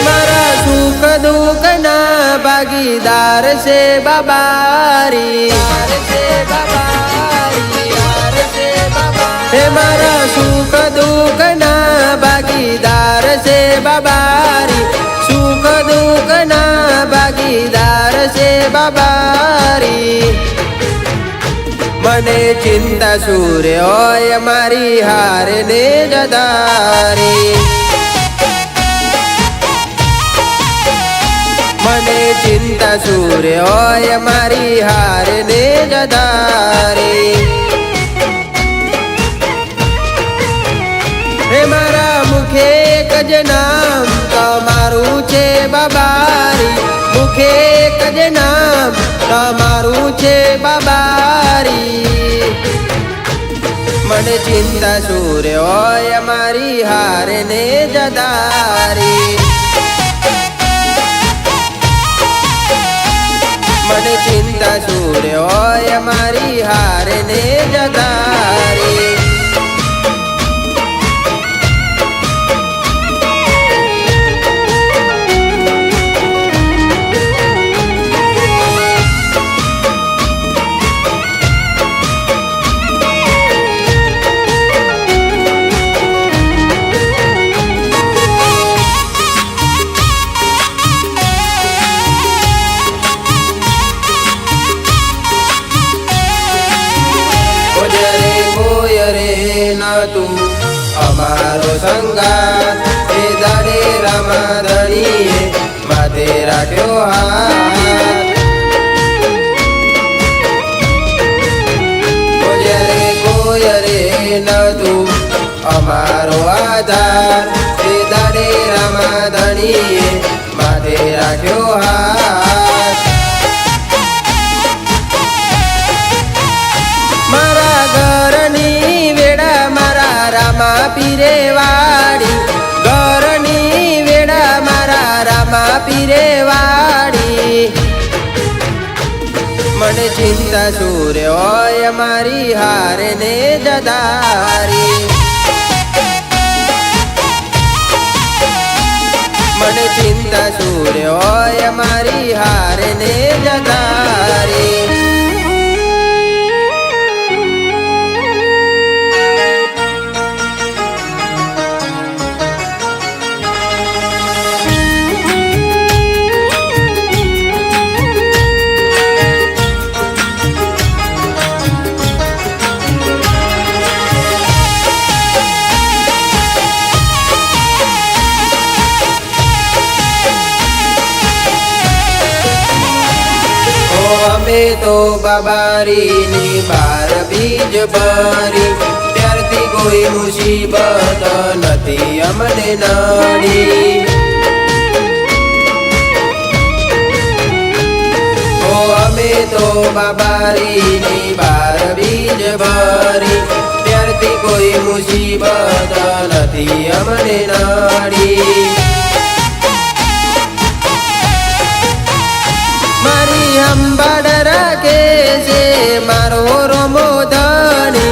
मारा सुख दुख ना भागीदार से बाबारी हे मारा सुख दुख ना भागीदार से बाबारी सुख दुख ना भागीदार से बाबारी मने चिंता सूर्य होय मारी हार ने जदारी मने चिंता सूर्य होय मारी हार ने जदारी हे मारा मुखे एक ज नाम तमारू छे बाबारी मुखे एक ज नाम तमारू छे बाबारी मन चिंता सूर्य होय मारी हार ने जदारी मन चिंता सूर्य होय मारी हार ने जदारी तू अमारो संगात हे दाडे रामाधणीए माथे राख्यो हाथ कोयरे न तू अमारो आधार हे दाडे रामाधणीए माथे राख्यो हाथ मारा घरनी रामा पीरे वाड़ी घरनी वेड़ा मारा रामा पीरे वाड़ी मन चिंता सूर्य होय मारी हार ने जदारी मन चिंता सूर्य होय मारी हार ने जदारी अमे तो बाबारी नी बार बीज भरी त्यारथी कोई मुसीबत नथी अमने नड़ी अमे तो बाबारी नी बार बीज भरी त्यारथी कोई मुसीबत नथी अमने नड़ी मारी अंबाड़ राखे से मारो रोमोदानी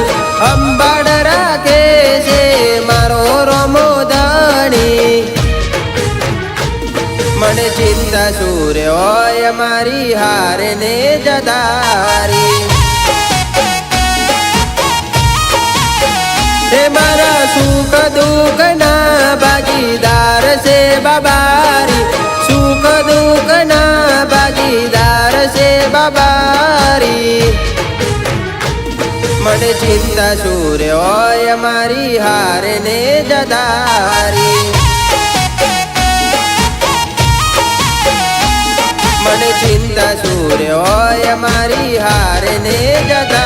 अंबाड़ राखे से मारो रोमोदानी मन चिंता सूर्य होय मारी हार ने जदारी हे मारा सुख दुख ना भागीदार से बाबारी सुख दुख ना भागीदार से बाबारी मन चिंता सूर्य होय मारी हार ने जदारी मन चिंता सूर्य होय मारी हार ने जदारी।